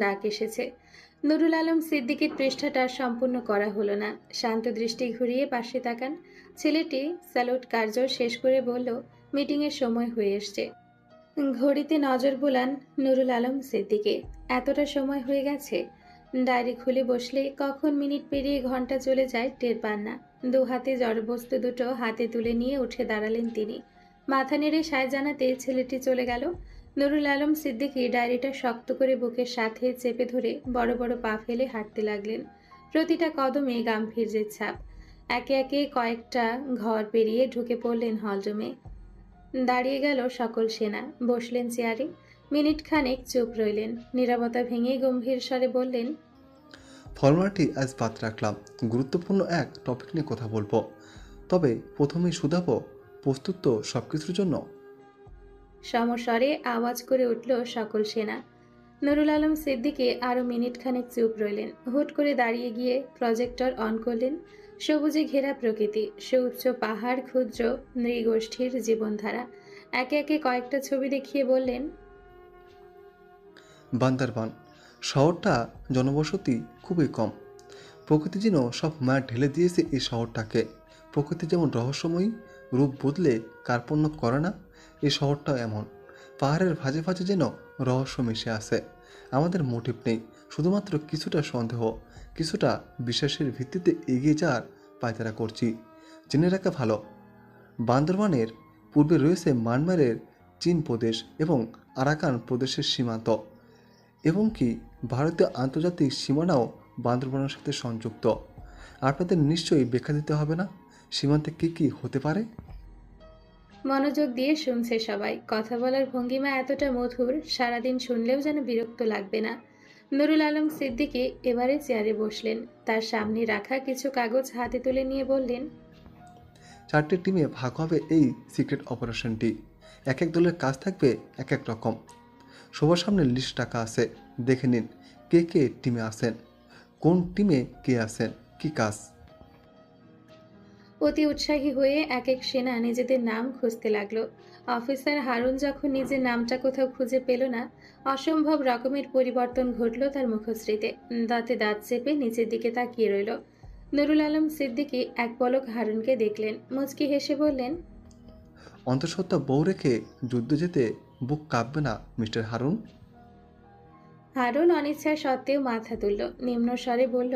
ডাক এসেছে। নুরুল আলম সিদ্দিকীর পৃষ্ঠাটা সম্পূর্ণ করা হলো না। শান্ত দৃষ্টি ঘুরিয়ে পাশে তাকান। ছেলেটি স্যালুট কার্য শেষ করে বলল, মিটিংয়ের সময় হয়ে এসছে। ঘড়িতে নজর বুলান নুরুল আলম সিদ্দিকী। এতটা সময় হয়ে গেছে। ডায়েরি খুলে বসলে কখন মিনিট পেরিয়ে ঘন্টা চলে যায় টের পান না। দু হাতে জড়বস্তু দুটো হাতে তুলে নিয়ে উঠে দাঁড়ালেন তিনি। মাথা নেড়ে সায় জানাতে ছেলেটি চলে গেল। নুরুল আলম সিদ্দিকী ডায়েরিটা শক্ত করে বুকের সাথে চেপে ধরে বড় বড় পা ফেলে হাঁটতে লাগলেন। প্রতিটা কদমে গাম্ভীর্যের ছাপ। একে একে কয়েকটা ঘর পেরিয়ে ঢুকে পড়লেন হলরুমে। দাঁড়িয়ে গেল সকল সেনা। বসলেন চেয়ারে। মিনিট খানেক চুপ রইলেন। নীরবতা ভেঙে গম্ভীর স্বরে বললেন, ফর্মালিটি আজ বাদ রাখলাম, গুরুত্বপূর্ণ এক টপিক নিয়ে কথা বলবো। তবে প্রথমেই শুধাবো, প্রস্তুত তো সব কিছুর জন্য? সমস্বরে আওয়াজ করে উঠল সকল সেনা। নুরুল আলম সিদ্দিকী আরো মিনিট খানেক চুপ রইলেন। হুট করে দাঁড়িয়ে গিয়ে প্রজেক্টর অন করলেন। সবুজে ঘেরা প্রকৃতি, সুউচ্চ পাহাড়, ক্ষুদ্র নৃগোষ্ঠীর জীবনধারা। একে একে কয়েকটা ছবি দেখিয়ে বললেন, বান্দরবান শহরটা জনবসতি খুবই কম। প্রকৃতি যেন সব মায়া ঢেলে দিয়েছে এই শহরটাকে। প্রকৃতি যেমন রহস্যময়ী, রূপ বদলে কার্পণ্য করে না, এই শহরটাও এমন। পাহাড়ের ভাঁজে ভাঁজে যেন রহস্য মিশে আছে। আমাদের মোটিভ নেই, শুধুমাত্র কিছুটা সন্দেহ, কিছুটা বিশ্বাসের ভিত্তিতে এগিয়ে যাওয়ার পায়তারা করছি। জেনে রাখা ভালো, বান্দরবানের পূর্বে রয়েছে মায়ানমারের চীন প্রদেশ এবং আরাকান প্রদেশের সীমান্ত, এবং কি ভারতীয় আন্তর্জাতিক সীমানাও বান্দরবানের সাথে সংযুক্ত। আপনাদের নিশ্চয়ই ব্যাখ্যা দিতে হবে না সীমান্তে কী কী হতে পারে। মনোযোগ দিয়ে শুনছে সবাই। কথা বলার ভঙ্গিমা এতটা মধুর, সারাদিন শুনলেও যেন বিরক্ত লাগবে না। নুরুল আলম সিদ্দিকী এবারে চেয়ারে বসলেন। তার সামনে রাখা কিছু কাগজ হাতে তুলে নিয়ে বললেন, 4টে টিমে ভাগ হবে এই সিক্রেট অপারেশনটি। এক এক দলের কাজ থাকবে এক এক রকম। সবার সামনে লিস্ট টাকা আছে, দেখে নিন কে কে টিমে আছেন, কোন টিমে কে আছেন, কি কাজ। অতি উৎসাহী হয়ে এক এক সেনা নিজেদের নাম খুঁজতে লাগলো। অফিসার হারুন যখন নিজের নামটা কোথাও খুঁজে পেল না, অসম্ভব রকমের পরিবর্তন ঘটল তার মুখশ্রীতে। দাঁতে দাঁত চেপে নিচের দিকে তাকিয়ে রইল। নুরুল আলম সিদ্দিকী এক পলক হারুনকে দেখলেন। মুচকি হেসে বললেন, অন্তঃসত্ত্বা বউ রেখে যুদ্ধ যেতে বুক কাঁপবে না মিস্টার হারুন? হারুন অনিচ্ছা সত্ত্বেও মাথা তুলল। নিম্ন স্বরে বলল,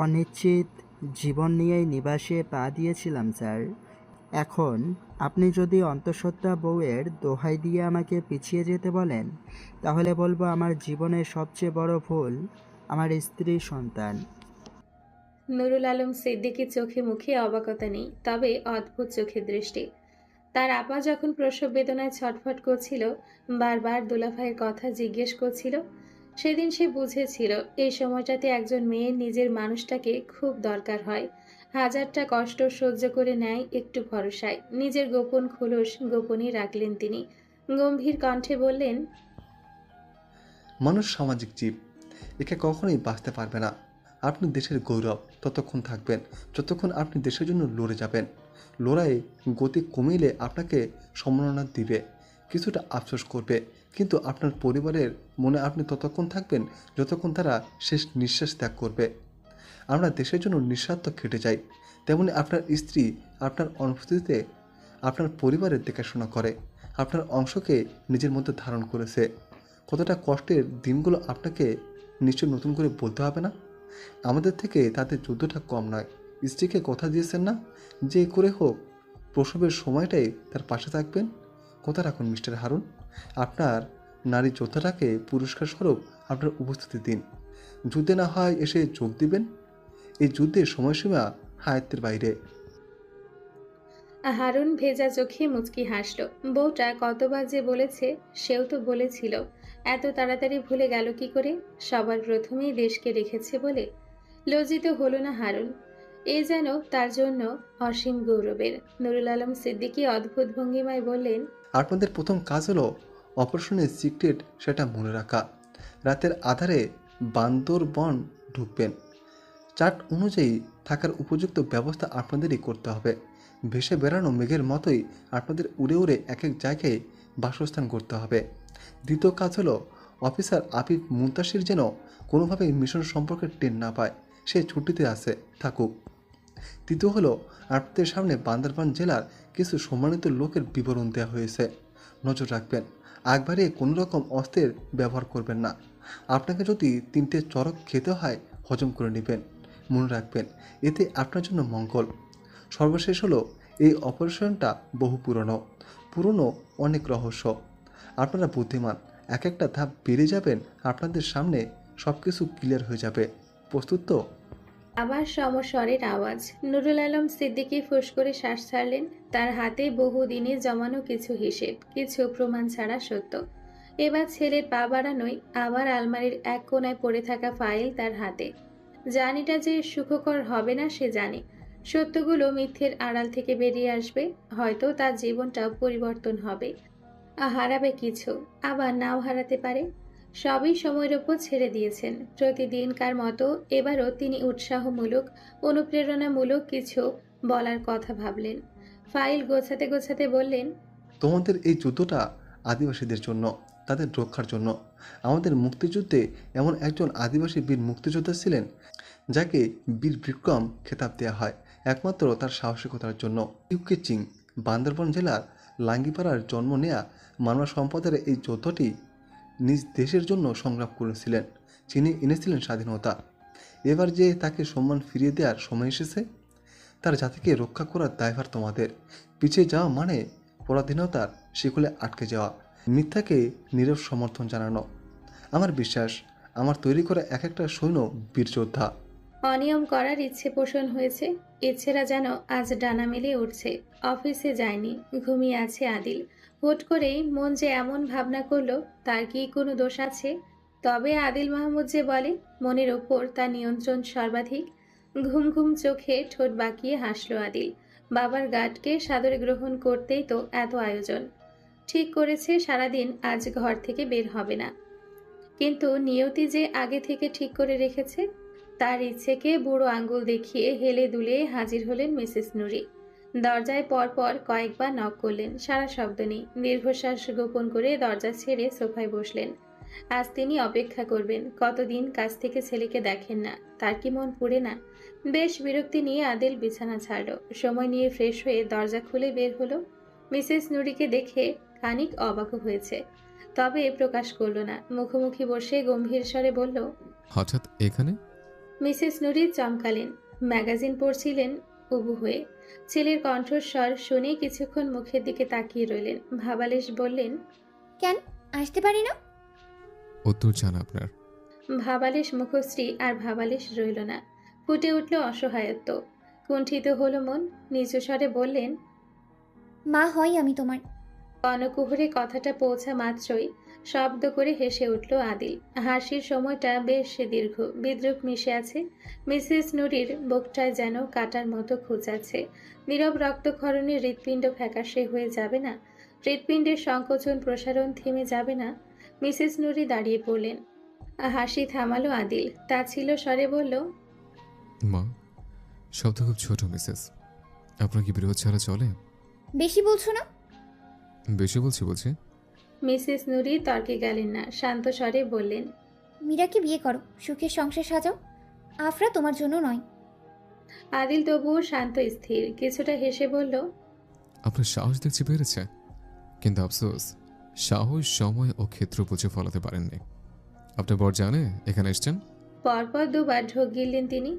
অনিশ্চিত জীবন নিয়েই নিবাসে পা দিয়েছিলাম স্যার। এখন আপনি যদি অন্তঃসত্ত্বা বউয়ের দোহাই দিয়ে আমাকে পিছিয়ে যেতে বলেন, তাহলে বলবো আমার জীবনের সবচেয়ে বড় ভুল আমার স্ত্রী সন্তান। নুরুল আলম সিদ্দিকীর চোখে মুখে অবাকতা নেই, তবে অদ্ভুত চোখের দৃষ্টি। তার আপা যখন প্রসব বেদনায় ছটফট করছিল, বারবার দুলাভাইয়ের কথা জিজ্ঞেস করছিল, সেদিন সে বুঝেছিল এই সময়টাতে একজন মেয়ের নিজের মানুষটাকে খুব দরকার হয়। হাজারটা কষ্ট সহ্য করে নেয় একটু ভরসায়। নিজের গোপন খোলস গোপনই রাখলেন তিনি। গম্ভীর কণ্ঠে বললেন, মানুষ সামাজিক জীব, একে কখনোই বাঁচতে পারবে না। আপনি দেশের গৌরব ততক্ষণ থাকবেন যতক্ষণ আপনি দেশের জন্য লড়ে যাবেন। লড়াইয়ে গতি কমিলে আপনাকে সম্মাননা দিবে, কিছুটা আফসোস করবে, কিন্তু আপনার পরিবারের মনে আপনি ততক্ষণ থাকবেন যতক্ষণ তারা শেষ নিঃশ্বাস ত্যাগ করবে। আমরা দেশের জন্য নিঃস্বার্থ খেটে যাই, তেমনি আপনার স্ত্রী আপনার অনুপস্থিতিতে আপনার পরিবারের দেখাশোনা করে, আপনার অংশকে নিজের মধ্যে ধারণ করেছে। কতটা কষ্টের দিনগুলো আপনাকে নিশ্চয় নতুন করে বলতে হবে না। আমাদের থেকে তাদের যুদ্ধটা কম নয়। স্ত্রীকে কথা দিয়েছেন না যে করে হোক প্রসবের সময়টাই তার পাশে থাকবেন। কথা রাখুন মিস্টার হারুন। আপনার নারী যোদ্ধাটাকে পুরস্কার স্বরূপ আপনার উপস্থিতি দিন। যুদ্ধে না হয় এসে যোগ দিবেন। এই যুদ্ধের সময়সীমা আয়ত্তের বাইরে। হারুন ভেজা চোখে মুচকি হাসল। বউটা কতবার যে বলেছে, সেও তো বলেছিল। এত তাড়াতাড়ি ভুলে গেল কি করে? সবার প্রথমেই দেশকে রেখেছে বলে। লজ্জিত হলো না হারুন। এ যেন তার জন্য অসীম গৌরবের। নুরুল আলম সিদ্দিকী অদ্ভুত ভঙ্গিমায় বললেন, আপনাদের প্রথম কাজ হলো অপারেশনের সিক্রেট সেটা মনে রাখা। রাতের আধারে বান্দরবন ঢুকবেন। চার্ট অনুযায়ী থাকার উপযুক্ত ব্যবস্থা আপনাদেরই করতে হবে। ভেসে বেড়ানো মেঘের মতোই আপনাদের উড়ে উড়ে এক এক জায়গায় বাসস্থান করতে হবে। দ্বিতীয় কাজ হলো অফিসার আফিফ মুনতাসির যেন কোনোভাবেই মিশন সম্পর্কে টের না পায়, সে ছুটিতে আছে, থাকুক। তৃতীয় হলো, আপনাদের সামনে বান্দরবান জেলার কিছু সম্মানিত লোকের বিবরণ দেওয়া হয়েছে। নজর রাখবেন, আগ বাড়িয়ে কোনো রকম অস্ত্রের ব্যবহার করবেন না। আপনাকে যদি 3টে চড়ক খেতে হয়, হজম করে নেবেন। মনে রাখবেন, এতে আপনার জন্য মঙ্গল। সর্বশেষ হলো, এই অপারেশনটা বহু পুরনো অনেক রহস্য। আপনারা বুদ্ধিমান, এক একটা ধাপ বেড়ে যাবেন, আপনাদের সামনে সব কিছু ক্লিয়ার হয়ে যাবে। প্রস্তুত তো? আবার সমস্বরের আওয়াজ। নুরুল আলম সিদ্দিকী ফুঁস করে শ্বাস ছাড়লেন। তার হাতে বহুদিনে জমানো কিছু হিসেব, কিছু প্রমাণ ছাড়া সত্য। এবার ছেলের পা বাড়ানোই, আবার আলমারির এক কোণায় পড়ে থাকা ফাইল তার হাতে। জানিটা যে সুখকর হবে না সে জানে। সত্যগুলো মিথ্যের আড়াল থেকে বেরিয়ে আসবে, হয়তো তার জীবনটাও পরিবর্তন হবে। হারাবে কিছু, আবার নাও হারাতে পারে। সবই সময়ের ওপর ছেড়ে দিয়েছেন। প্রতিদিনকার মতো এবারও তিনি উৎসাহমূলক, অনুপ্রেরণামূলক কিছু বলার কথা ভাবলেন। ফাইল গোছাতে গোছাতে বললেন, তোমাদের এই যুদ্ধটা আদিবাসীদের জন্য, তাদের রক্ষার জন্য। আমাদের মুক্তিযুদ্ধে এমন একজন আদিবাসী বীর মুক্তিযোদ্ধা ছিলেন, যাকে বীর বিক্রম খেতাব দেওয়া হয় একমাত্র তার সাহসিকতার জন্য। ইউকে চিং বান্দরবান জেলার লাঙ্গিপাড়ার জন্ম নেয়া মানব সম্পদের এই যোদ্ধাটি নিজ দেশের জন্য সংগ্রাম করেছিলেন, চিনে এনেছিলেন স্বাধীনতা। এবার যে তাকে সম্মান ফিরিয়ে দেওয়ার সময় এসেছে, তার জাতিকে রক্ষা করার দায়ভার তোমাদের। পিছিয়ে যাওয়া মানে পরাধীনতার শিকলে আটকে যাওয়া, মিথ্যাকে নীরব সমর্থন জানানো। আমার বিশ্বাস, আমার তৈরি করা এক একটা সৈন্য বীরযোদ্ধা। অনিয়ম করার ইচ্ছে পোষণ হয়েছে। ইচ্ছেরা যেন আজ ডানা মেলে উঠছে। অফিসে যায়নি, ঘুমিয়ে আছে আদিল। হুট করেই মন যে এমন ভাবনা করলো, তার কি কোনো দোষ আছে? তবে আদিল মাহমুদ যে বলে, মনের ওপর তার নিয়ন্ত্রণ সর্বাধিক। ঘুম ঘুম চোখে ঠোঁট বাঁকিয়ে হাসলো আদিল। বাবার গার্ডকে সাদরে গ্রহণ করতেই তো এত আয়োজন। ঠিক করেছে সারাদিন আজ ঘর থেকে বের হবে না। কিন্তু নিয়তি যে আগে থেকে ঠিক করে রেখেছে। তার ইচ্ছেকে বুড়ো আঙ্গুল দেখিয়ে হেলে দুলে হাজির হলেন মিসেস নুরি। দরজায় পরপর কয়েকবার নক করলেন, সারা শব্দ নেই। দীর্ঘশ্বাস গোপন করে দরজা ছেড়ে সোফায় বসলেন। আজ তিনি অপেক্ষা করবেন। কতদিন কাছ থেকে ছেলেকে দেখেন না, তার কি মন পুড়ে না? বেশ বিরক্তি নিয়ে আদিল বিছানা ছাড়ল। সময় নিয়ে ফ্রেশ হয়ে দরজা খুলে বের হলো। মিসেস নুরিকে দেখে খানিক অবাক হয়েছে, তবে প্রকাশ করল না। মুখোমুখি বসে গম্ভীর স্বরে বলল, হঠাৎ এখানে? মিসেস নুরি চমকালেন। ম্যাগাজিন পড়ছিলেন উবু হয়ে। ছেলের কণ্ঠস্বর শুনে কিছুক্ষণ মুখের দিকে তাকিয়ে রইলেন। ভাবালেশ বললেন, কেন আসতে পারি না? উত্তর চান আপনার? ভাবালেশ মুখশ্রী আর ভাবালেশ রইল না। ফুটে উঠল অসহায়ত্ব। কুণ্ঠিত হলো মন। নিচু স্বরে বললেন, মা হই আমি তোমার। কনকুহরে কথাটা পৌঁছা মাত্রই শব্দ করে হেসে উঠল আদিল। হাসির সময়টা বেশ দীর্ঘ, বিদ্রুপ মিশে আছে। মিসেস নুরির বুকটায় যেন কাটার মতো খুঁচাচ্ছে। নীরব রক্তক্ষরণে হৃৎপিণ্ড ফ্যাকাশে হয়ে যাবে না? হৃৎপিণ্ডের সংকোচন প্রসারণ থেমে যাবে না? মিসেস নুরি দাঁড়িয়ে পড়লেন। হাসি থামালো আদিল। তা ছিল স্বরে বলল, মা, শব্দ খুব ছোট মিসেস। আপনার কি বিরোধ ছাড়া চলে? বেশি বলছো না? বেশি বলছি। মিসেস নুরি তর্কে গেলেন না, শান্ত স্বরে বললেন, মীরাকে বিয়ে করো, সুখের সংসার সাজাও। আফরা তোমার জন্য নয়। আদিল তবুও শান্ত স্থির। কিছুটা হেসে বলল, আপনার সাহস দেখছি বেড়েছে, কিন্তু আফসোস সাহস সময় ও ক্ষেত্র বুঝে ফলাতে পারেননি। আপনার বর জানে এখানে এসছেন? পরপর দুবার ঢোক গিললেন তিনি।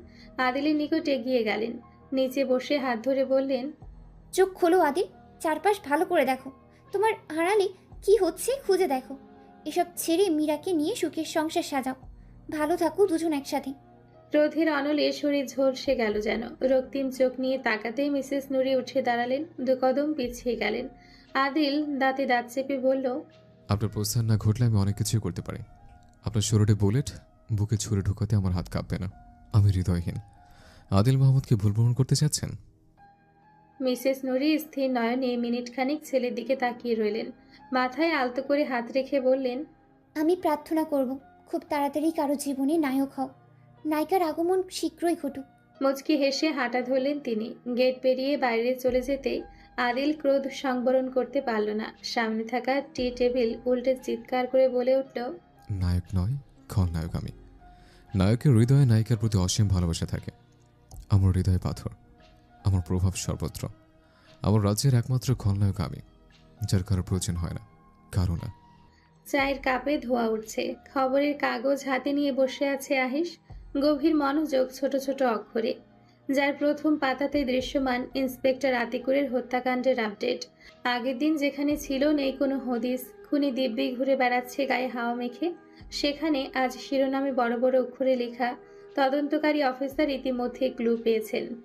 আদিলের নিকট এগিয়ে গেলেন। নিচে বসে হাত ধরে বললেন, চোখ খোলো আদিল, চারপাশ ভালো করে দেখো। তোমার আড়ালে কি হচ্ছে খুঁজে দেখো। এসব ছেড়ে মীরাকে নিয়ে সুখের সংসার সাজাও। ভালো থাকো দুজন একসাথে। ক্রোধের অনলে শরীর ঝলসে গেল যেন। রক্তিম চোখ নিয়ে তাকাতেই মিসেস নুরি উঠে দাঁড়ালেন, 2 কদম পিছিয়ে গেলেন। আদিল দাঁতে দাঁত চেপে বলল, আপনার প্রস্থান না ঘটলে আমি অনেক কিছুই করতে পারি। আপনার শরীরে বুলেট বুকে ছুঁড়ে ঢুকাতে আমার হাত কাঁপবে না। আমি হৃদয়হীন। আদিল মাহমুদকে ভুল প্রমাণ করতে চাচ্ছেন? মিসেস নুরি স্থির নয়নে মিনিট খানিক ছেলের দিকে তাকিয়ে রইলেন। মাথায় আলতো করে হাত রেখে বললেন, আমি প্রার্থনা করব খুব তাড়াতাড়ি কারো জীবনে নায়ক হও। নায়িকার আগমন শীঘ্রই ঘটুক। মুচকি হেসে হাঁটা ধরলেন তিনি। গেট পেরিয়ে বাইরে চলে যেতেই আদিল ক্রোধ সংবরণ করতে পারল না। সামনে থাকা টি টেবিল উল্টে চিৎকার করে বলে উঠল, নায়ক নয়, খলনায়ক আমি। নায়কের হৃদয়ে নায়িকার প্রতি অসীম ভালোবাসা থাকে। আমার হৃদয়ে পাথর, আমার প্রভাব সর্বত্র। আমার রাজ্যের একমাত্র খলনায়ক আমি, যার কারো প্রয়োজন হয় না, কারো না। চায়ের কাপে ধোয়া উঠছে। খবরের কাগজ হাতে নিয়ে বসে আছে আহিস, গভীর মনোযোগ, ছোট ছোট অক্ষরে। যার প্রথম পাতাতে দৃশ্যমান ইন্সপেক্টর আতিকুরের হত্যাকাণ্ডের আপডেট। আগের দিন যেখানে ছিল নেই কোনো হদিস, খুনি দিব্যি ঘুরে বেড়াচ্ছে গায়ে হাওয়া মেখে, সেখানে আজ শিরোনামে বড় বড় অক্ষরে লেখা, তদন্তকারী অফিসার ইতিমধ্যে ক্লু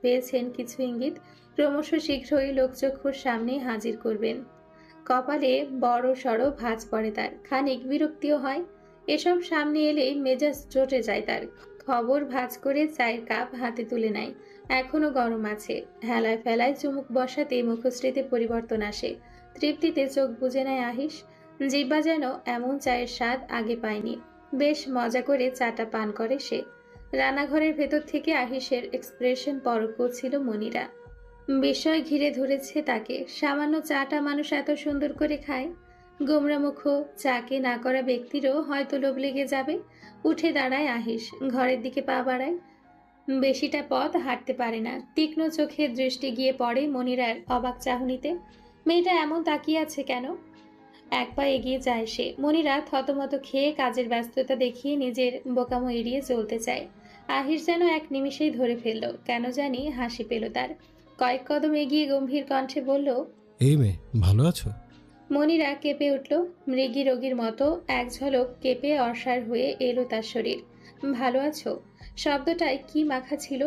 পেয়েছেন কিছু ইঙ্গিত, ক্রমশ শীঘ্রই লোকচক্ষুর সামনে হাজির করবেন। কপালে বড় সড়ো ভাঁজ পড়ে তার, খানিক বিরক্তিও হয়। এসব সামনে এলেই মেজাজ চটে যায় তার। খবর ভাঁজ করে চায়ের কাপ হাতে তুলে নেয়। এখনো গরম আছে। হেলায় ফেলায় চুমুক বসাতে মুখশ্রীতে পরিবর্তন আসে। তৃপ্তিতে চোখ বুজে নেয় আহিস। জিহ্বা যেন এমন চায়ের স্বাদ আগে পায়নি। বেশ মজা করে চাটা পান করে সে। রান্নাঘরের ভেতর থেকে আহিসের এক্সপ্রেশন পরখ করছিল মনিরা। বিষয় ঘিরে ধরেছে তাকে। সামান্য চাটা মানুষ এত সুন্দর করে খায়? গোমরামুখ চাকে না করা ব্যক্তিরও হয়তো লোভ লেগে যাবে। উঠে দাঁড়ায় আহিস, ঘরের দিকে পা বাড়ায়। বেশিটা পথ হাঁটতে পারে না। তীক্ষ্ণ চোখের দৃষ্টি গিয়ে পড়ে মনিরার অবাক চাহনিতে। মেয়েটা এমন তাকিয়ে আছে কেন? এক পা এগিয়ে যায় সে। মনিরা থতমত খেয়ে কাজের ব্যস্ততা দেখিয়ে নিজের বোকামো এড়িয়ে চলতে চায়। আহিস যেন এক নিমিষেই ধরে ফেলল। কেন জানি হাসি পেল তার। কয়েক কদম এগিয়ে গম্ভীর কণ্ঠে বলল, এই মেয়ে, ভালো আছো? মনিরা কেঁপে উঠল। মৃগী রোগীর মতো এক ঝলক কেঁপে অসাড় হয়ে এলো তার শরীর। ভালো আছো শব্দটায় কি মাখা ছিল?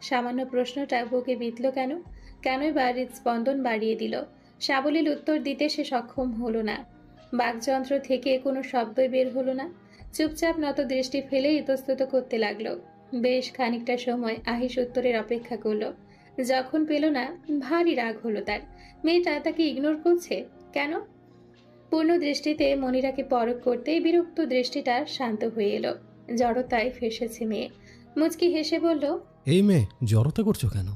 সামান্য প্রশ্নটা বুকে বিঁধল কেন? কেনই বা হৃদস্পন্দন বাড়িয়ে দিল? সাবলীল উত্তর দিতে সে সক্ষম হলো না। বাকযন্ত্র থেকে কোনো শব্দই বের হলো না। চুপচাপ নত দৃষ্টি ফেলে ইতস্তত করতে লাগলো। বেশ খানিকটা সময় আহিস উত্তরের অপেক্ষা করলো। যখন পেল না, ভারী রাগ হলো তার। মেয়েটা তাকে ইগনোর করছে কেন? পূর্ণ দৃষ্টিতে মনিরাকে পরখ করতেই বিরক্ত দৃষ্টিটা শান্ত হয়ে এলো। জড়তায় ফেসেছে মেয়ে। মুচকি হেসে বলল, এই মেয়ে, জড়তা করছো কেন?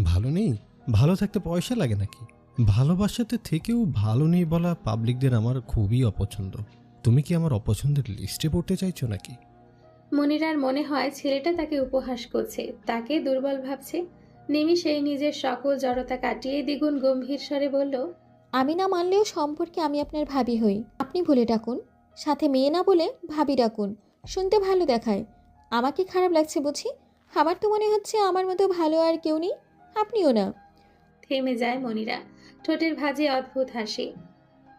ভালো নেই? ভালো থাকতে পয়সা লাগে নাকি? ভালোবাসাতে থেকেও ভালো নেই বলা পাবলিকদের আমার খুবই অপছন্দ। তুমি কি আমার অপছন্দের লিস্টে পড়তে চাইছো নাকি? মনিরার মনে হয় ছেলেটা তাকে উপহাস করছে, তাকে দুর্বল ভাবছে। নিমিষেই নিজের সকল জড়তা কাটিয়ে দ্বিগুণ গম্ভীর স্বরে বলল, আমি না মানলেও সম্পর্কে আমি আপনার ভাবি হই। আপনি ভুলে ডাকুন, সাথে মেয়ে না বলে ভাবি ডাকুন। শুনতে ভালো দেখায়। আমাকে খারাপ লাগছে বুঝি? আমার তো মনে হচ্ছে আমার মতো ভালো আর কেউ নেই, আপনিও না। থেমে যায় মনিরা। ঠোঁটের ভাঁজে অদ্ভুত হাসি।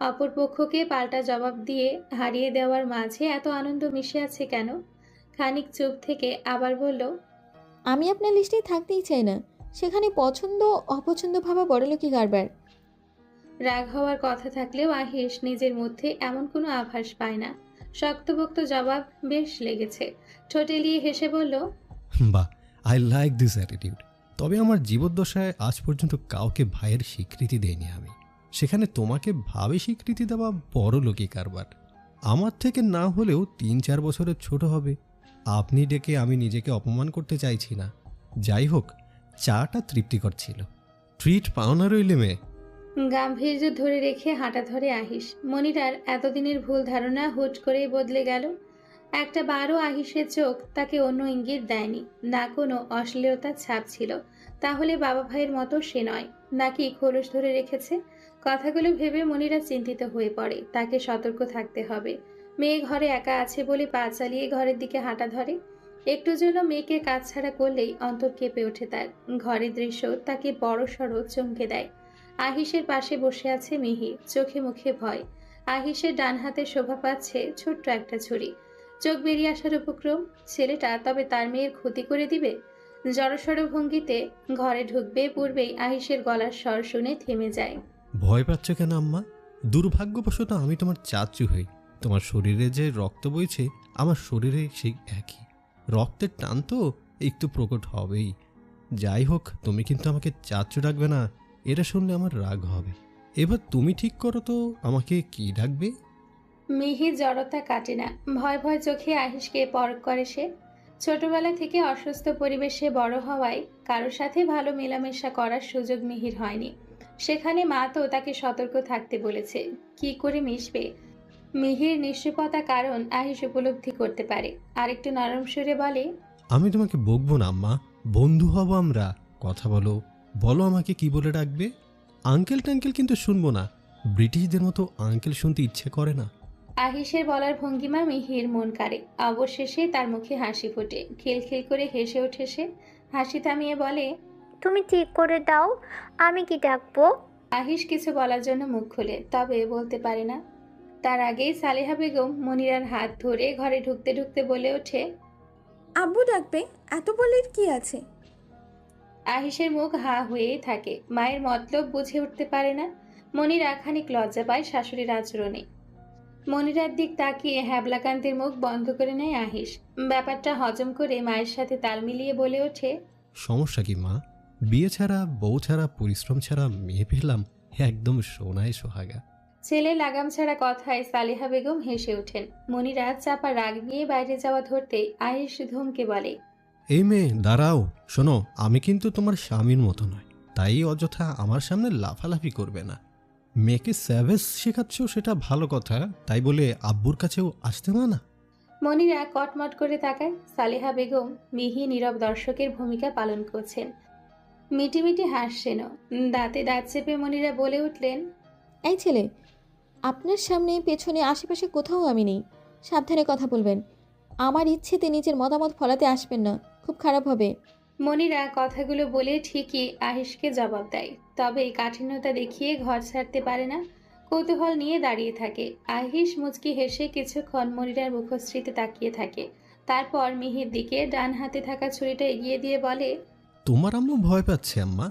অপর পক্ষকে পাল্টা জবাব দিয়ে হারিয়ে দেওয়ার মাঝে এত আনন্দ মিশে আছে কেন? খানিক চুপ থেকে আবার বলল, আমি আপনার লিস্টেই থাকতেই চাই না। সেখানে পছন্দ অপছন্দ ভাবা বড়লোকি কারবার। রাগ হওয়ার কথা থাকলেও আহিস নিজের মধ্যে এমন কোনো আভাস পায় না। শক্তপোক্ত জবাব বেশ লেগেছে। ঠোঁট এলিয়ে হেসে বলল, বাহ, আই লাইক দিস অ্যাটিটিউড। তবে আমার জীবদ্দশায় আজ পর্যন্ত কাউকে ভাইয়ের স্বীকৃতি দেয়নি আমি। সেখানে তোমাকে ভাবে স্বীকৃতি দেওয়া বড় লোকই কারবার। আমার থেকে না হলেও 3-4 বছরের ছোট হবে। আপনি ডেকে আমি নিজেকে অপমান করতে চাইছি না। যাই হোক, চাটা তৃপ্তিকর ছিল। ট্রিট পাও না রইলে মেয়ে। গাম্ভীর্য ধরে রেখে হাঁটা ধরে আহিস। মনিরার এতদিনের ভুল ধারণা হুট করেই বদলে গেল। একটা বারও আহিসের চোখ তাকে অন্য ইঙ্গিত দেয়নি, না কোনো অশ্লীলতার ছাপ ছিল। তাহলে বাবা ভাইয়ের মতো সে নয়, নাকি খোলস ধরে রেখেছে? কথাগুলো ভেবে মনিরা চিন্তিত হয়ে পড়ে। তাকে সতর্ক থাকতে হবে। মেয়ে ঘরে একা আছে বলে পা চালিয়ে ঘরের দিকে হাঁটা ধরে। একটু জন্য মেয়েকে কাজ ছাড়া করলেই অন্তর কেঁপে ওঠে তার। ঘরের দৃশ্য তাকে বড় সড় চমকে দেয়। আহিসের পাশে বসে আছে মিহি, চোখে মুখে ভয়। আহিসের ডান হাতে শোভা পাচ্ছে ছোট্ট একটা ছুরি। চোখ বেরিয়ে আসার উপক্রম। ছেলেটা তবে তার মেয়ের ক্ষতি করে দিবে? জড়সড় ভঙ্গিতে ঘরে ঢুকবে পূর্বেই আহিসের গলার স্বর শুনে থেমে যায়। ভয় পাচ্ছ কেন আম্মা? দুর্ভাগ্যবশত আমি তোমার চাচু হই। তোমার শরীরে যে রক্ত বইছে আমার শরীরে সেই একই। রক্তের টান তো একটু প্রকট হবেই। যাই হোক, তুমি কিন্তু আমাকে চাচু ডাকবে না, এটা শুনলে আমার রাগ হবে। এবার তুমি ঠিক করো তো আমাকে কি ডাকবে? মিহির জড়তা কাটে না। ভয় ভয় চোখে আহিসকে পরখ করে সে। ছোটবেলা থেকে অসুস্থ পরিবেশে বড় হওয়ায় কারোর সাথে ভালো মেলামেশা করার সুযোগ মিহির হয়নি। সেখানে মা তো তাকে সতর্ক থাকতে বলেছে। কি করে মিশবে? মিহির নিশ্চুপতা কারণ আহিস উপলব্ধি করতে পারে। আরেকটু নরম সুরে বলে, আমি তোমাকে বকবো না আম্মা, বন্ধু হব আমরা। কথা বলো, বলো আমাকে কি বলে ডাকবে। আঙ্কেল টাঙ্কেল কিন্তু শুনবো না, ব্রিটিশদের মতো আঙ্কেল শুনতে ইচ্ছে করে না। আহিসের বলার ভঙ্গিমা মিহির মন কাড়ে। অবশেষে তার মুখে হাসি ফোটে। খিলখিল করে হেসে ওঠে সে। হাসি থামিয়ে বলে, তুমি ঠিক করে দাও, আমি কি ডাকবো? আহিস কিছু বলার জন্য মুখ খোলে, তবে বলতে পারে না। তার আগেই সালেহা বেগম মনিরার হাত ধরে ঘরে ঢুকতে ঢুকতে বলে ওঠে, আব্বু ডাকবে, এত বলির কি আছে? আহিসের মুখ হা হয়েই থাকে। মায়ের মতলব বুঝে উঠতে পারে না। মনিরা খানিক লজ্জা পায় শাশুড়ির আচরণে। মনিরার দিক তাকিয়ে হ্যাবলাকান্তের মুখ বন্ধ করে নেয় আহিস। ব্যাপারটা হজম করে মায়ের সাথে তাল মিলিয়ে বলে ওঠে, সমস্যা কি মা? বিয়ে ছাড়া, বউ ছাড়া, পরিশ্রম ছাড়া মেয়ে পেলাম, একদম সোনায় সোহাগা। ছেলে লাগাম ছাড়া কথায় সালেহা বেগম হেসে ওঠেন। মনিরা চাপা রাগ নিয়ে বাইরে যাওয়া ধরতেই আহিস ধমকে বলে, এই মেয়ে দাঁড়াও, শোনো, আমি কিন্তু তোমার স্বামীর মতো নয়, তাই অযথা আমার সামনে লাফালাফি করবে না। মেয়েকে স্যাভেজ শেখাচ্ছ সেটা ভালো কথা, তাই বলে আব্বুর কাছেও আসতে না। মনিরা কটমট করে তাকায়। সালেহা বেগম মিহি নীরব দর্শকের ভূমিকা পালন করছেন। মিটিমিটি হাসছেনও। দাঁতে দাঁত চেপে মনিরা বলে উঠলেন, এই ছেলে, আপনার সামনে পেছনে আশেপাশে কোথাও আমি নেই, সাবধানে কথা বলবেন। আমার ইচ্ছেতে নিজের মতামত ফলাতে আসবেন না, খুব খারাপ হবে। মনিরা কথাগুলো বলে ঠিকই আহিসকে জবাব দেয়, তবে কাঠিন্যতা দেখিয়ে ঘর ছাড়তে পারে না। কৌতূহল নিয়ে দাঁড়িয়ে থাকে। আহিস মুচকি হেসে কিছুক্ষণ মনিরার মুখশ্রীতে তাকিয়ে থাকে। তারপর মিহির দিকে ডান হাতে থাকা ছুরিটা এগিয়ে দিয়ে বলে, তোমার আম্মু ভয় পাচ্ছে আম্মা,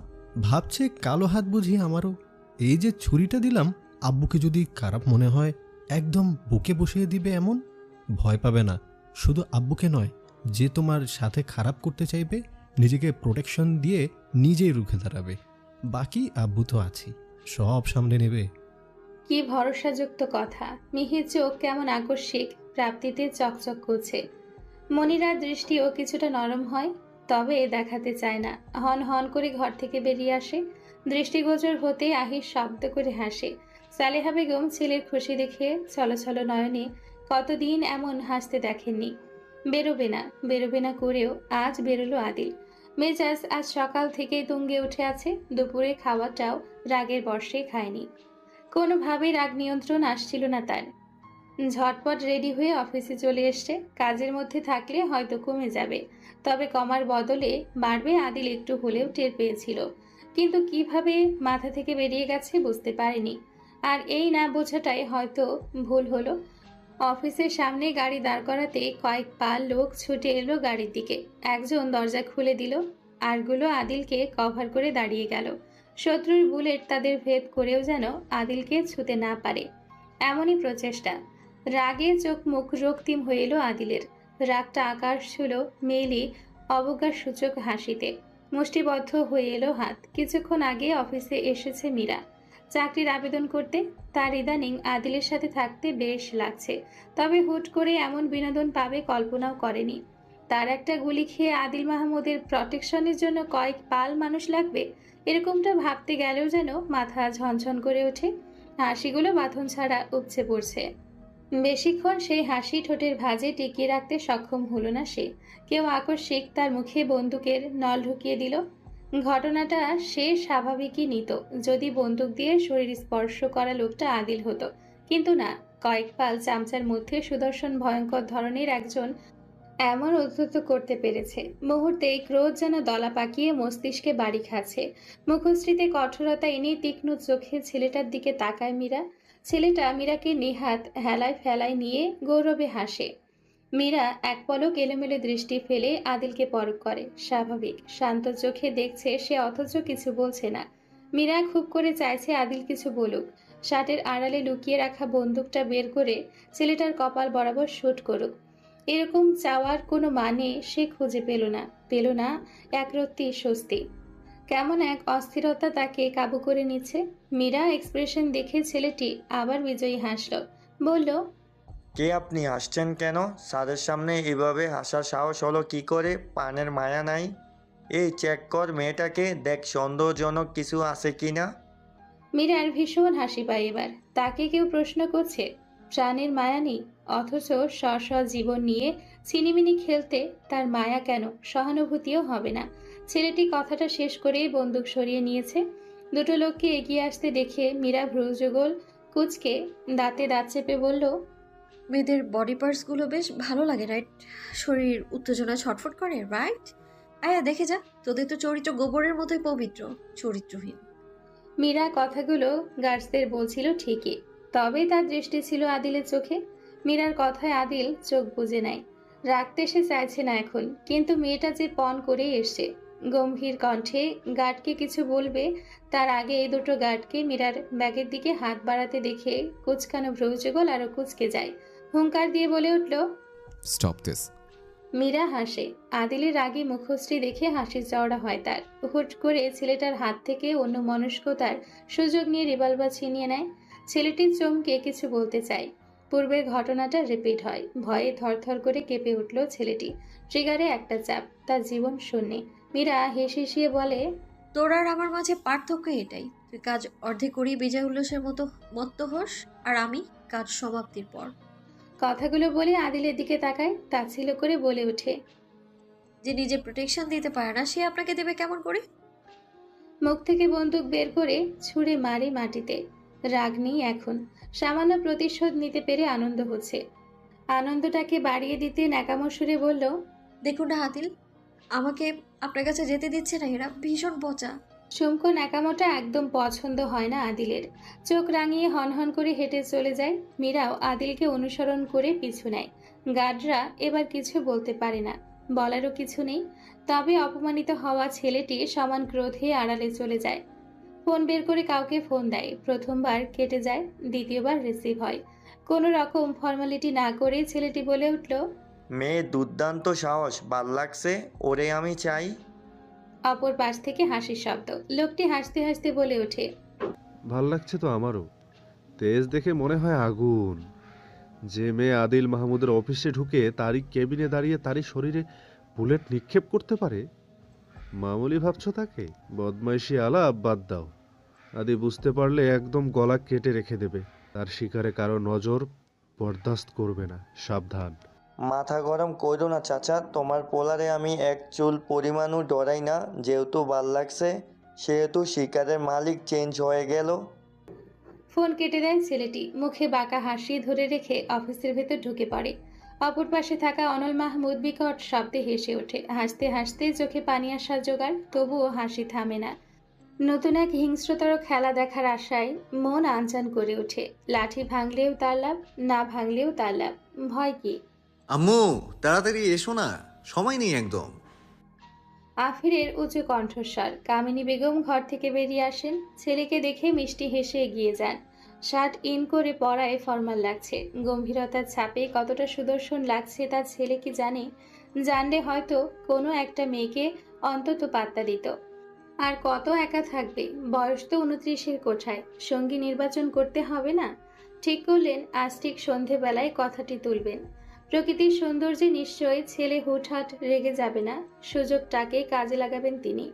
ভাবছে কালো হাত বুঝি আমারও। এই যে ছুরিটা দিলাম, আব্বুকে যদি খারাপ মনে হয় একদম বুকে বসিয়ে দিবে এমন। ভয় পাবে না, শুধু আব্বুকে নয়, যে তোমার সাথে খারাপ করতে চাইবে নিজেকে প্রোটেকশন দিয়ে নিজেই রুখে দাঁড়াবে। বাকি আব্বু তো আছি, সব সামলে নেবে। কি ভরসাযুক্ত কথা। মিহির চোখ কেমন আকস্মিক প্রাপ্তিতে চকচক করছে। মনিরার দৃষ্টিও কিছুটা নরম হয়, তবে দেখাতে চায় না। হন হন করে ঘর থেকে বেরিয়ে আসে। দৃষ্টিগোচর হতে আহিস শব্দ করে হাসে। সালেহা বেগম ছেলের খুশি দেখে ছলছল নয়নে কতদিন এমন হাসতে দেখেননি। বেরোবে না করেও আজ বেরোলো আদিল। মেজাজ আজ সকাল থেকেই তুঙ্গে উঠে আছে। দুপুরে খাওয়াটাও রাগের বর্ষে খায়নি। কোনোভাবেই রাগ নিয়ন্ত্রণ আসছিল না তার। ঝটপট রেডি হয়ে অফিসে চলে এসছে। কাজের মধ্যে থাকলে হয়তো কমে যাবে, তবে কমার বদলে বাড়বে আদিল একটু হলেও টের পেয়েছিল। কিন্তু কিভাবে মাথা থেকে বেরিয়ে গেছে বুঝতে পারেনি। আর এই না বোঝাটাই হয়তো ভুল হলো। অফিসের সামনে গাড়ি দাঁড় করাতে কয়েক পা লোক ছুটে এলো গাড়ির দিকে। একজন দরজা খুলে দিল, আরগুলো আদিলকে কভার করে দাঁড়িয়ে গেল। শত্রুর বুলেট তাদের ভেদ করেও যেন আদিলকে ছুঁতে না পারে, এমনই প্রচেষ্টা। রাগে চোখ মুখ রক্তিম হয়ে এলো আদিলের। রাগটা আকাশ ছিল মেলি অবজ্ঞার সূচক হাসিতে। মুষ্টিবদ্ধ হয়ে এলো হাত। কিছুক্ষণ আগে অফিসে এসেছে মীরা চাকরির আবেদন করতে। তার ইদানিং আদিলের সাথে থাকতে বেশ লাগছে, তবে হুট করে এমন বিনোদন পাবে কল্পনাও করেনি। তার একটা গুলি খেয়ে আদিল মাহমুদের প্রটেকশনের জন্য কয়েক পাল মানুষ লাগবে, এরকমটা ভাবতে গেলেও যেন মাথা ঝনঝন করে ওঠে। হাসিগুলো বাঁধন ছাড়া উপচে পড়ছে। বেশিক্ষণ সেই হাসি ঠোঁটের ভাঁজে টিকিয়ে রাখতে সক্ষম হলো না সে। কেউ আকস্মিক তার মুখে বন্দুকের নল ঢুকিয়ে দিল। ঘটনাটা সে স্বাভাবিকই নিত যদি বন্দুক দিয়ে শরীর স্পর্শ করা লোকটা আদিল হতো, কিন্তু না। কয়েক পাল চামচার মধ্যে সুদর্শন ভয়ঙ্কর ধরনের একজন এমন উদ্ধত করতে পেরেছে। মুহূর্তেই ক্রোধ যেন দলা পাকিয়ে মস্তিষ্কে বাড়ি খাচ্ছে। মুখশ্রীতে কঠোরতা এনে তীক্ষ্ণ চোখে ছেলেটার দিকে তাকায় মীরা। ছেলেটা মীরাকে নিহাত হেলায় ফেলায় নিয়ে গৌরবে হাসে। মীরা এক পলক এলোমেলো দৃষ্টি ফেলে আদিলকে পরখ করে। স্বাভাবিক শান্ত চোখে দেখছে সে, অথচ কিছু বলছে না। মীরা খুব করে চাইছে আদিল কিছু বলুক। শার্টের আড়ালে লুকিয়ে রাখা বন্দুকটা বের করে ছেলেটার কপাল বরাবর শুট করুক। এরকম চাওয়ার কোনো মানে সে খুঁজে পেল না একরত্তি স্বস্তি। কেমন এক অস্থিরতা তাকে কাবু করে নিচ্ছে। মীরা এক্সপ্রেশন দেখে ছেলেটি আবার বিজয়ী হাসল, বলল, কে আপনি? হাসছেন কেন? স্যারের সামনে এভাবে হাসার সাহস হলো কি করে? পানের মায়া নাই? এই চেক কর মেয়েটাকে, দেখ সন্দেহজনক কিছু আছে কি না। মীরার ভীষণ হাসি পায় এবার। তাকে কেউ প্রশ্ন করছে। প্রাণের মায়া নেই, অথচ স্ব জীবন নিয়ে ছিনিমিনি খেলতে তার মায়া কেন, সহানুভূতিও হবে না। ছেলেটি কথাটা শেষ করেই বন্দুক সরিয়ে নিয়েছে। দুটো লোককে এগিয়ে আসতে দেখে মীরা ভ্রুযুগল কুচকে দাঁতে দাঁত চেপে বলল, মেয়েদের বডি পার্টসগুলো বেশ ভালো লাগে, রাইট? শরীর উত্তেজনা ছটফট করে, রাইট? আয়া দেখে যা, তোদের তো চরিত্র গোবরের মতোই পবিত্র, চরিত্রহীন। মীরা কথাগুলো গার্ডসদের বলছিল ঠিকই, তবে তার দৃষ্টি ছিল আদিলের চোখে। মীরার কথায় আদিল চোখ বুজে নেয়। রাখতে সে চাইছে না এখন, কিন্তু মেয়েটা যে পণ করেই এসছে। গম্ভীর কণ্ঠে গার্ডকে কিছু বলবে, তার আগে এই দুটো গার্ডকে মীরার ব্যাগের দিকে হাত বাড়াতে দেখে কুচকানো ভ্রুযুগল আরো কুচকে যায়। হুঙ্কার দিয়ে বলে উঠল, স্টপ দিস। মীরা হাসে। আদিলের রাগে মুখশ্রী দেখে হাসি চওড়া হয় তার। হুট করে ছেলেটার হাত থেকে অন্য মনস্কতার সুযোগ নিয়ে রিভলভার ছিনিয়ে নেয়। ছেলেটির চমকে কিছু বলতে চায়। পূর্বের ঘটনাটা রিপিট হয়। ভয়ে থরথর করে কেঁপে উঠল ছেলেটি। ট্রিগারে একটা চাপ, তার জীবন শূন্যে। মীরা হেসে বলে, তোর আর আমার মাঝে পার্থক্য এটাই, তুই কাজ অর্ধেক করেই বিজয় উল্লাসের মতো মত্ত হোস, আর আমি কাজ সমাপ্তির পর। কথাগুলো বলে আদিলের দিকে তাকায়, তাচ্ছিল্য করে বলে ওঠে, যে নিজে প্রোটেকশন দিতে পারে না সে আপনাকে দেবে কেমন করে? মুখ থেকে বন্দুক বের করে ছুঁড়ে মারে মাটিতে। রাগ নেই এখন, সামান্য প্রতিশোধ নিতে পেরে আনন্দ হচ্ছে। আনন্দটাকে বাড়িয়ে দিতে ন্যাকামো সুরে বলল, দেখুন না আদিল, আমাকে আপনার কাছে যেতে দিচ্ছে না, এরা ভীষণ পচা। সুমকো ন্যাকামোটা একদম পছন্দ হয় না আদিলের। চোখ রাঙিয়ে হনহন করে হেঁটে চলে যায়। মীরাও আদিলকে অনুসরণ করে পিছু নেয়। গার্ডরা এবার কিছু বলতে পারে না, বলারও কিছু নেই। তবে অপমানিত হওয়া ছেলেটি সমান ক্রোধে আড়ালে চলে যায়। ফোন বের করে কাউকে ফোন দেয়। প্রথমবার কেটে যায়, দ্বিতীয়বার রিসিভ হয়। কোনো রকম ফর্মালিটি না করে ছেলেটি বলে উঠল, মেয়ে দুর্দান্ত সাহস, ভাল লাগছে, ওরে আমি চাই। অপর পাশ থেকে হাসির শব্দ। লোকটি হাসতে হাসতে বলে ওঠে, ভাল লাগছে তো আমারও। তেজ দেখে মনে হয় আগুন। যে মেয়ে আদিল মাহমুদের অফিসে ঢুকে তারই কেবিনে দাঁড়িয়ে তারই শরীরে বুলেট নিক্ষেপ করতে পারে, মামুলি ভাবছো তাকে? বদমাইশি আলাপ বাদ দাও। আদি বুঝতে পারলে একদম গলা কেটে রেখে দেবে। তার শিকারে কারো নজর বরদাস্ত করবে না, সাবধান। মাথা গরম করো না চাচা, তোমার পোলারে আমি এক চুল পরিমাণও ডরাই না। যেহেতু ভাল লাগছে সেহেতু শিকারের মালিক চেঞ্জ হয়ে গেল। ফোন কেটে দেয় ছেলেটি। মুখে বাঁকা হাসি ধরে রেখে অফিসের ভেতর ঢুকে পড়ে। অপর পাশে থাকা অনল মাহমুদ বিকট শব্দে হেসে ওঠে। হাসতে হাসতে চোখে পানি আসার জোগাড়, তবুও হাসি থামে না। নতুন এক হিংস্রতর খেলা দেখার আশায় মন আনচান করে ওঠে। লাঠি ভাঙলেও তার লাভ, না ভাঙলেও তার লাভ। ভয় কি? আম্মু তাড়াতাড়ি এসো না, সময় নেই একদম। আফিরের উঁচু কণ্ঠস্বর। কামিনী বেগম ঘর থেকে বেরিয়ে আসেন। ছেলেকে দেখে মিষ্টি হেসে এগিয়ে যান। শার্ট ইন করে পরায় ফর্মাল লাগছে। গম্ভীরতার ছাপে কতটা সুদর্শন লাগছে তার ছেলে কি জানে? জানলে হয়তো কোনো একটা মেয়েকে অন্তত পাত্তা দিত। আর কত একা থাকবে? বয়স তো 29-এর কোঠায়। সঙ্গী নির্বাচন করতে হবে না? ঠিক করলেন আজ ঠিক সন্ধেবেলায় কথাটি তুলবেন। প্রকৃতির সৌন্দর্যে নিশ্চয়ই ছেলে হুটহাট রেগে যাবে না। সুযোগটাকে কাজে লাগাবেন তিনি।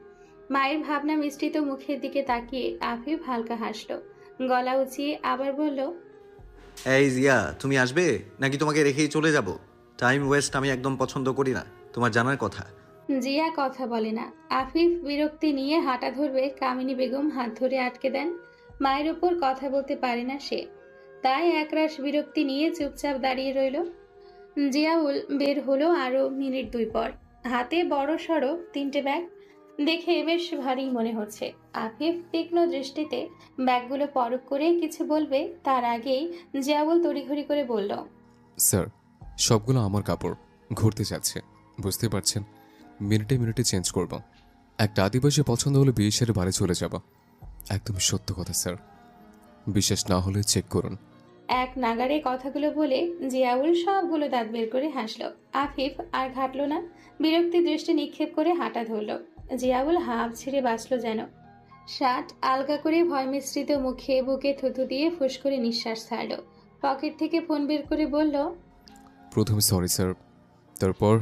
মায়ের ভাবনা মিশ্রিত মুখের দিকে তাকিয়ে আফিফ হালকা হাসল। গলা উঁচিয়ে আবার বলল, এই জিয়া, তুমি আসবে নাকি তোমাকে রেখেই চলে যাব? টাইম ওয়েস্ট আমি একদম পছন্দ করি না, তোমার জানার কথা। জিয়া কথা বলে না। আফিফ বিরক্তি নিয়ে হাঁটা ধরবে, কামিনী বেগম হাত ধরে আটকে দেন। মায়ের ওপর কথা বলতে পারে না সে, তাই একরাশ বিরক্তি নিয়ে চুপচাপ দাঁড়িয়ে রইল। জিয়াউল বের হলো আরো মিনিট 2 পর। হাতে বড় সড়ো 3টে ব্যাগ, দেখে বেশ ভারী মনে হচ্ছে। আফিফ তীক্ষ্ণ দৃষ্টিতে ব্যাগগুলো পরখ করে কিছু বলবে, তার আগেই জিয়াউল তড়িঘড়ি করে বলল, স্যার, সবগুলো আমার কাপড়, ঘুরতে যাচ্ছে, বুঝতে পারছেন। মিনিটে মিনিটে চেঞ্জ করব। একটা আদিবাসী পছন্দ হলে বিয়ে সেরে বাড়ি চলে যাব। একদম সত্য কথা স্যার, বিশ্বাস না হলে চেক করুন। এক নাগারে কথাগুলো বলে জিয়াউল সবগুলো দাঁত বের করে হাসলো। আফিফ আর ঘাটল না, বিরক্তি দৃষ্টি নিক্ষেপ করে হাঁটা ধরল। জিয়াউল হাঁপ ছেড়ে বাঁচল যেন। শার্ট আলগা করে ভয় মিশ্রিত মুখে বুকে থুতু দিয়ে ফুস করে নিঃশ্বাস ছাড়ল। পকেট থেকে ফোন বের করে বলল, প্রথমে সরি স্যার, তারপর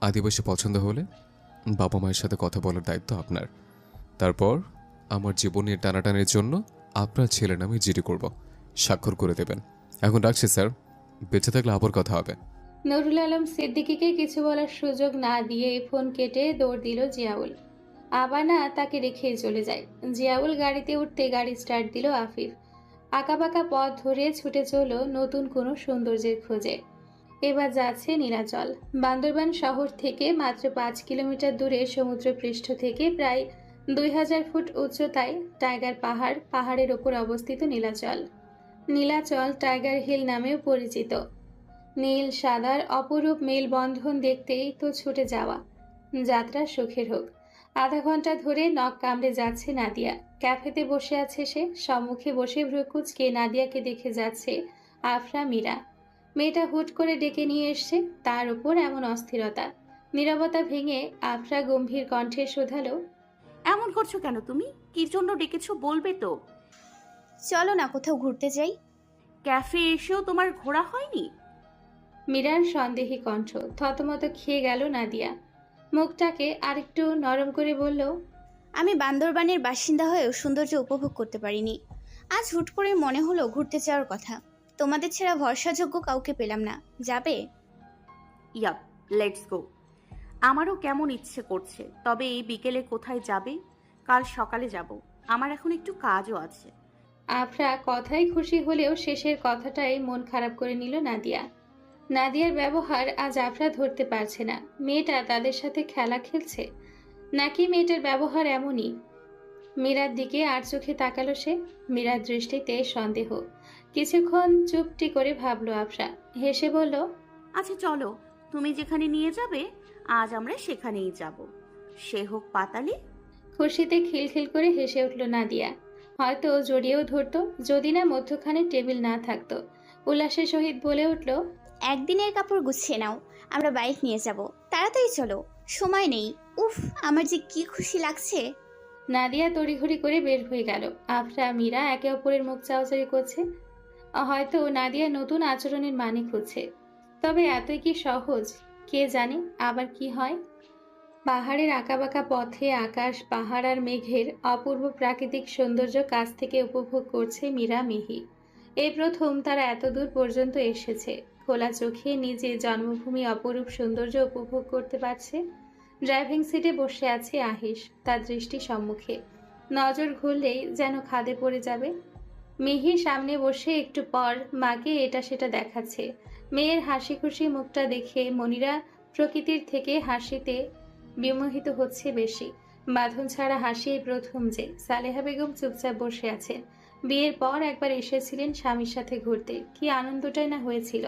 আদিবাসী পছন্দ হলে বাবা মায়ের সাথে কথা বলার দায়িত্ব আপনার। তারপর আমার জীবনের টানাটানের জন্য আপনার ছেলের নামে জিডি করব, স্বাক্ষর করে দেবেন। এখন রাখছি স্যার, বেঁচে থাকলে আবার কথা হবে। নুরুল আলম সিদ্দিকীকে কিছু বলার সুযোগ না দিয়ে ফোন কেটে দৌড় দিল জিয়াউল। আবার না তাকে রেখেই চলে যায়। জিয়াউল গাড়িতে উঠতে গাড়ি স্টার্ট দিল আফিফ। আঁকাবাঁকা পথ ধরে ছুটে চলল নতুন কোনো সৌন্দর্যের খোঁজে। এবার যাচ্ছে নীলাচল। বান্দরবান শহর থেকে মাত্র 5 কিলোমিটার দূরে সমুদ্রপৃষ্ঠ থেকে প্রায় 2000 ফুট উচ্চতায় টাইগার পাহাড়, পাহাড়ের ওপর অবস্থিত নীলাচল। নীলাচল টাইগার হিল নামেও পরিচিত। নীল সাদার অপরূপ মেলবন্ধন দেখতেই তো ছুটে যাওয়া। যাত্রা সুখের হোক। আধা ঘন্টা ধরে নখ কামড়ে যাচ্ছে নাদিয়া। ক্যাফেতে বসে আছে সে। সম্মুখে বসে ভ্রুকুচকে নাদিয়াকে দেখে যাচ্ছে আফরা মীরা। মেয়েটা হুট করে ডেকে নিয়ে এসছে, তার উপর এমন অস্থিরতা। নীরবতা ভেঙে আফরা গম্ভীর কণ্ঠে শোধালো, এমন করছো কেন তুমি? কি জন্য ডেকেছো বলবে তো? চলো না কোথাও ঘুরতে যাই। ক্যাফে এসেও তোমার ঘোরা হয়নি? মীরার সন্দেহী কণ্ঠ। থতমত খেয়ে গেল নাদিয়া। মুখটাকে আরেকটু নরম করে বলল, আমি বান্দরবানের বাসিন্দা হয়েও সৌন্দর্য উপভোগ করতে পারিনি। আজ হুট করে মনে হলো ঘুরতে যাওয়ার কথা। তোমাদের ছাড়া ভরসাযোগ্য কাউকে পেলাম না। যাবে? Yup, let's go. আমারও কেমন ইচ্ছে করছে, তবে এই বিকেলে কোথায় যাবে? কাল সকালে যাব, আমার এখন একটু কাজও আছে। আফরা কথাই খুশি হলেও শেষের কথাটাই মন খারাপ করে নিল নাদিয়া। নাদিয়ার ব্যবহার আজ আফরা ধরতে পারছে না। মেয়েটা তাদের সাথে খেলা খেলছে, নাকি মেয়েটার ব্যবহার এমনই? মীরার দিকে আর চোখে তাকালো সে। মীরার দৃষ্টিতে সন্দেহ। কিছুক্ষণ চুপটি করে ভাবলো আফরা, হেসে বলল, আচ্ছা চলো, তুমি যেখানে নিয়ে যাবে আজ আমরা সেখানেই যাব, সে হোক পাতালে। খুশিতে খিলখিল করে হেসে উঠল নাদিয়া। হয়তো জড়িয়েও ধরতো যদি না মধ্যখানে টেবিল না থাকতো। উল্লাসের সহিত বলে উঠল, একদিনের কাপড় গুছিয়ে নাও, আমরা বাইক নিয়ে যাব। তাড়াতাড়ি চলো, সময় নেই। উফ, আমার যে কি খুশি লাগছে। নাদিয়া তড়িঘড়ি করে বের হয়ে গেল। আফরা মীরা একে অপরের মুখ চাওয়াচাই করছে। হয়তো নাদিয়া নতুন আচরণের মানে খুঁজছে। তবে এতই কি সহজ? কে জানে আবার কি হয়। পাহাড়ের আঁকাবাঁকা পথে আকাশ, পাহাড় আর মেঘের অপূর্ব প্রাকৃতিক সৌন্দর্য কাছ থেকে উপভোগ করছে মীরা মিহি। এই প্রথম তারা এত দূর পর্যন্ত এসেছে। খোলা চোখে নিজে জন্মভূমি অপরূপ সৌন্দর্য উপভোগ করতে পারছে। ড্রাইভিং সিটে বসে আছে আহিস, তার দৃষ্টি সম্মুখে। নজর ঘুরলেই যেন খাদে পড়ে যাবে। মিহি সামনে বসে একটু পর মাকে এটা সেটা দেখাচ্ছে। মেয়ের হাসি খুশি মুখটা দেখে মনিরা প্রকৃতির থেকে হাসিতে বিমোহিত হচ্ছে বেশি। বাঁধন ছাড়া হাসি এই প্রথম যে। সালেহা বেগম চুপচাপ বসে আছেন। বিয়ের পর একবার এসেছিলেন স্বামীর সাথে ঘুরতে, কি আনন্দটাই না হয়েছিল।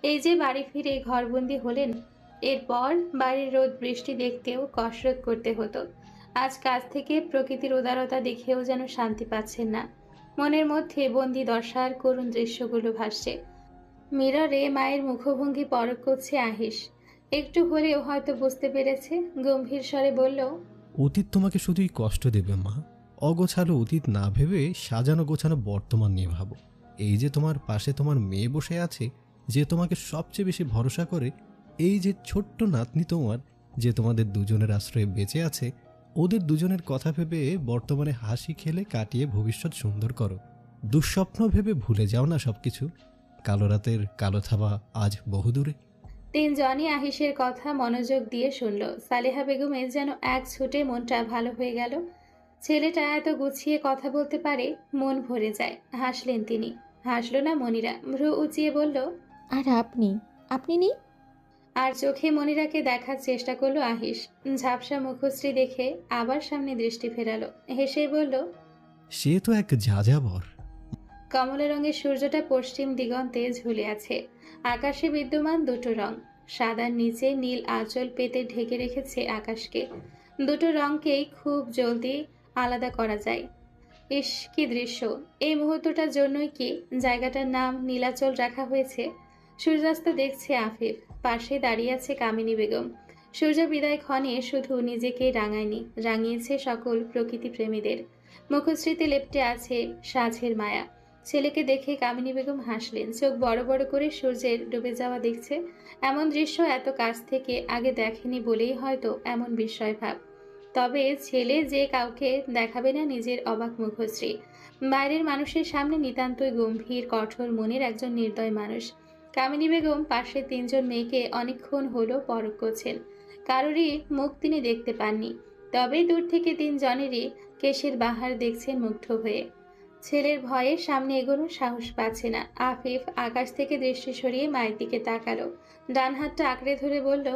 এই যে বাড়ি ফিরে ঘরবন্দি হলেন, এরপর বাড়ির রোদ বৃষ্টি দেখতেও কসরত করতে হতো। আজ কাজ থেকে প্রকৃতির উদারতা দেখেও যেন শান্তি পাচ্ছেন না। মনের মধ্যে বন্দি দশার করুণ দৃশ্যগুলো ভাসছে। মিররে মায়ের মুখভঙ্গি পরখ করছে আহিস। একটু হলেও হয়তো বুঝতে পেরেছে। গম্ভীর স্বরে বলল, অতীত তোমাকে শুধুই কষ্ট দেবে মা। অগোছালো অতীত না ভেবে সাজানো গোছানো বর্তমান নিয়ে ভাবো। এই যে তোমার পাশে তোমার মেয়ে বসে আছে, যে তোমাকে সবচেয়ে বেশি ভরসা করে, এই যে ছোট্ট নাতনি তোমার, যে তোমাদের দুজনের আশ্রয়ে বেঁচে আছে, ওদের দুজনের কথা ভেবে বর্তমানে হাসি খেলে কাটিয়ে ভবিষ্যৎ সুন্দর করো। দুঃস্বপ্ন ভেবে ভুলে যাও না সবকিছু। কালো রাতের কালো থাবা আজ বহুদূরে। তিনজনই আহিসের কথা মনোযোগ দিয়ে শুনল। সালেহা বেগমের যেন এক ছুটে মনটা ভালো হয়ে গেল। ছেলেটা এত গুছিয়ে কথা বলতে পারে, মন ভরে যায়। হাসলেন তিনি। হাসল না মনিরা। ভ্রু উঁচিয়ে বলল, আর আপনি আপনি নেই? আর চোখে মনিরাকে দেখার চেষ্টা করলো আহিস। ঝাপসা মুখশ্রী দেখে আবার সামনে দৃষ্টি ফেরালো। হেসে বলল, সে তো এক যাযাবর। কমলা রঙের সূর্যটা পশ্চিম দিগন্তে ঝুলে আছে। আকাশে বিদ্যমান দুটো রং। সাদার নিচে নীল আঁচল পেতে ঢেকে রেখেছে আকাশকে। দুটো রঙকেই খুব জলদি আলাদা করা যায়। ইস, কি দৃশ্য! এই মুহূর্তটার জন্যই কি জায়গাটার নাম নীলাচল রাখা হয়েছে। সূর্যাস্ত দেখছে আফিফ। পাশে দাঁড়িয়ে আছে কামিনী বেগম। সূর্য বিদায় ক্ষণে শুধু নিজেকে রাঙায়নি, রাঙিয়েছে সকল প্রকৃতি প্রেমীদের। মুখশ্রীতে লেপ্টে আছে সাঝের মায়া। ছেলেকে দেখে কামিনী বেগম হাসলেন। চোখ বড় বড় করে সূর্যের ডুবে যাওয়া দেখছে। এমন দৃশ্য এত কাছ থেকে আগে দেখেনি বলেই হয়তো এমন বিস্ময় ভাব। তবে ছেলে যে কাউকে দেখাবে না নিজের অবাক মুখশ্রী। বাইরের মানুষের সামনে নিতান্তই গম্ভীর কঠোর মনের একজন নির্দয় মানুষ। কামিনী বেগম পাশের 3 জন মেয়েকে অনেকক্ষণ হলো পরখ করছেন। কারোরই মুখ তিনি দেখতে পাননি, তবে দূর থেকে 3 জনেরই কেশের বাহার দেখছেন মুগ্ধ হয়ে। ছেলের ভয়ে সামনে এগোনোর সাহস পাচ্ছে না। আফিফ আকাশ থেকে দৃষ্টি সরিয়ে মায়ের দিকে তাকালো, ডান হাতটা আঁকড়ে ধরে বলল,